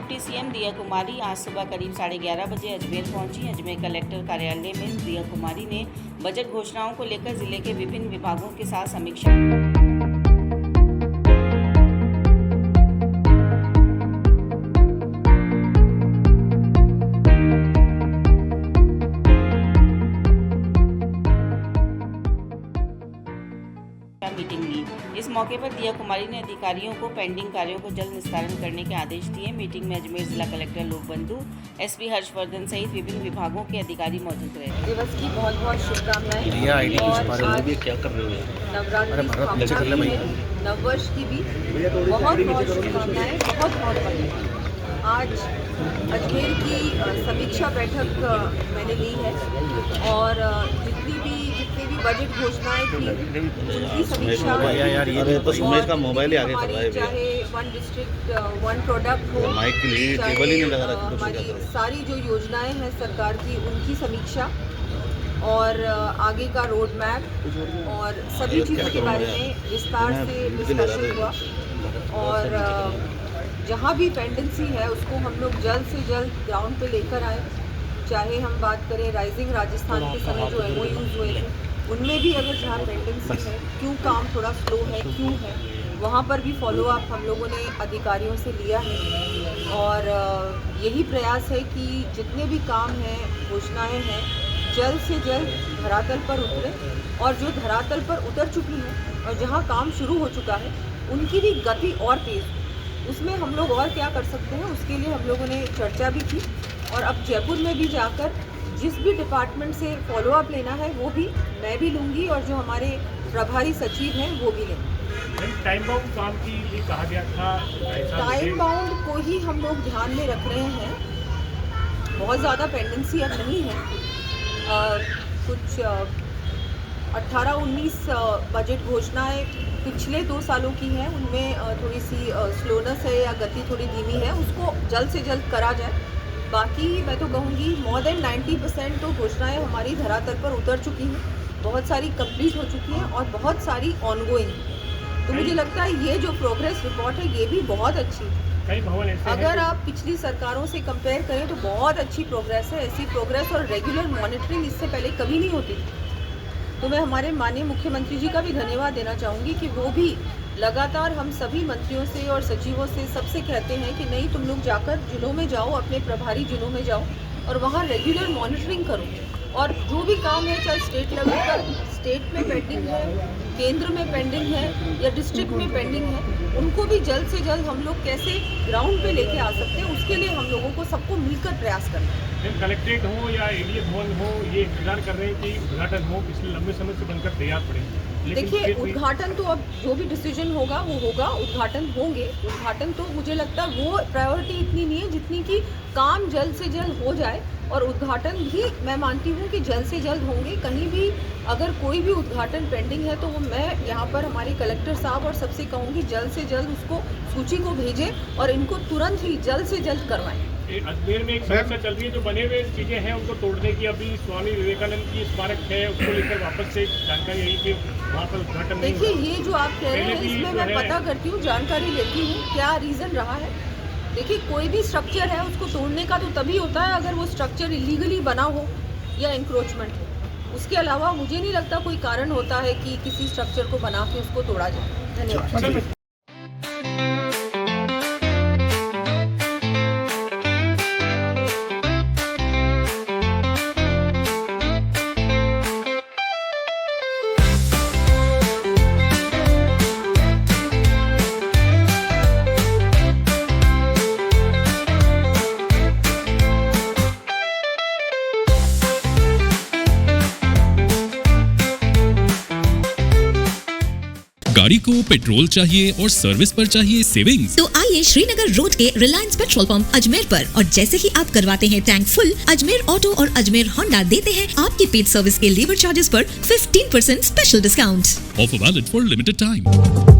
Deputy CM दिया कुमारी आज सुबह करीब 11:30 बजे अजमेर पहुंची। अजमेर कलेक्टर कार्यालय में दिया कुमारी ने बजट घोषणाओं को लेकर जिले के विभिन्न विभागों के साथ समीक्षा मीटिंग ली। इस मौके पर दिया कुमारी ने अधिकारियों को पेंडिंग कार्यों को जल्द निस्तारण करने के आदेश दिए। मीटिंग में अजमेर जिला कलेक्टर लोकबंधु, एसपी हर्षवर्धन सहित विभिन्न विभागों के अधिकारी मौजूद रहे। दिवस की बहुत बहुत शुभकामनाएं और आज क्या कर रहे नवरात्रि नववर्ष की भी बहुत बहुत शुभकामनाएं। बहुत आज अजमेर की समीक्षा बैठक मैंने ली है और जितनी भी बजट घोषणाएं थी उनकी समीक्षा सुमेश का मोबाइल ही आगे चल रहा है, चाहे वन डिस्ट्रिक्ट वन प्रोडक्ट हो, माइक के लिए टेबल ही नहीं लगा रहा, हमारी सारी जो योजनाएं हैं सरकार की उनकी समीक्षा और आगे का रोड मैप और सभी चीज़ों के बारे में विस्तार से डिस्कशन हुआ। और जहाँ भी पेंडेंसी है उसको हम लोग जल्द से जल्द ग्राउंड पे लेकर आए। चाहे हम बात करें राइजिंग राजस्थान के समय जो MOUs हुए थे उनमें भी अगर जहाँ पेंडेंसी है, क्यों काम थोड़ा स्लो है, क्यों है, वहाँ पर भी फॉलोअप हम लोगों ने अधिकारियों से लिया है। और यही प्रयास है कि जितने भी काम हैं, घोषणाएं हैं, जल्द से जल्द धरातल पर उतरे और जो धरातल पर उतर चुकी हैं और जहाँ काम शुरू हो चुका है उनकी भी गति और तेज़। उसमें हम लोग और क्या कर सकते हैं, उसके लिए हम लोगों ने चर्चा भी की और अब जयपुर में भी जाकर जिस भी डिपार्टमेंट से फॉलोअप लेना है वो भी मैं भी लूँगी और जो हमारे प्रभारी सचिव हैं वो भी लेंगे। टाइम बाउंड काम की ये कहा गया था, टाइम बाउंड को ही हम लोग ध्यान में रख रहे हैं। बहुत ज़्यादा पेंडेंसी अब नहीं है। कुछ 18-19 बजट घोषणाएं पिछले 2 सालों की हैं, उनमें थोड़ी सी स्लोनेस है या गति थोड़ी धीमी है, उसको जल्द से जल्द करा जाए। बाकी मैं तो कहूँगी मोर देन 90% तो घोषणाएं हमारी धरातल पर उतर चुकी हैं, बहुत सारी कंप्लीट हो चुकी हैं और बहुत सारी ऑनगोइंग। तो मुझे लगता है ये जो प्रोग्रेस रिपोर्ट है ये भी बहुत अच्छी है। अगर आप पिछली सरकारों से कंपेयर करें तो बहुत अच्छी प्रोग्रेस है। ऐसी प्रोग्रेस और रेगुलर मॉनिटरिंग इससे पहले कभी नहीं होती थी। तो मैं हमारे माननीय मुख्यमंत्री जी का भी धन्यवाद देना चाहूँगी कि वो भी लगातार हम सभी मंत्रियों से और सचिवों से सबसे कहते हैं कि नहीं, तुम लोग जाकर जिलों में जाओ, अपने प्रभारी जिलों में जाओ और वहाँ रेगुलर मॉनिटरिंग करो और जो भी काम है, चाहे स्टेट लेवल पर स्टेट में पेंडिंग है, केंद्र में पेंडिंग है या डिस्ट्रिक्ट में पेंडिंग है, उनको भी जल्द से जल्द हम लोग कैसे ग्राउंड पे लेके आ सकते हैं, उसके लिए हम लोगों को सबको मिलकर प्रयास करना है। कलेक्ट्रेट हो या एडीए भवन हो, ये इंतजार कर रहे हैं कि उद्घाटन हो, पिछले लंबे समय से बनकर तैयार पड़े। देखिए, उद्घाटन तो अब जो भी डिसीजन होगा वो होगा, उद्घाटन होंगे। उद्घाटन तो मुझे लगता है वो प्रायोरिटी इतनी नहीं है जितनी कि काम जल्द से जल्द हो जाए और उद्घाटन भी मैं मानती हूँ कि जल्द से जल्द होंगे। कहीं भी अगर कोई भी उद्घाटन पेंडिंग है तो वो मैं यहाँ पर हमारे कलेक्टर साहब और सबसे कहूँगी जल्द से जल्द उसको सूची को भेजें और इनको तुरंत ही जल्द से जल्द करवाएं। अजमेर में एक समस्या चल रही है, जो बने हुए चीज़ें हैं उनको तोड़ने की। अभी स्वामी विवेकानंद की स्मारक है, उसको लेकर वापस से जानकारी आई कि वहाँ पर उद्घाटन नहीं हुआ। देखिए, ये जो आप कह रहे हैं इसमें मैं पता करती हूँ, जानकारी लेती हूँ क्या रीज़न रहा है। देखिए, कोई भी स्ट्रक्चर है उसको तोड़ने का तो तभी होता है अगर वो स्ट्रक्चर इलीगली बना हो या इंक्रोचमेंट हो। उसके अलावा मुझे नहीं लगता कोई कारण होता है कि किसी स्ट्रक्चर को बना के उसको तोड़ा जाए। धन्यवाद। गाड़ी को पेट्रोल चाहिए और सर्विस पर चाहिए सेविंग्स, तो आइए श्रीनगर रोड के रिलायंस पेट्रोल पंप अजमेर पर और जैसे ही आप करवाते हैं टैंक फुल, अजमेर ऑटो और अजमेर होंडा देते हैं आपकी पेड सर्विस के लेबर चार्जेस पर 15% special discount. Offer valid for limited time.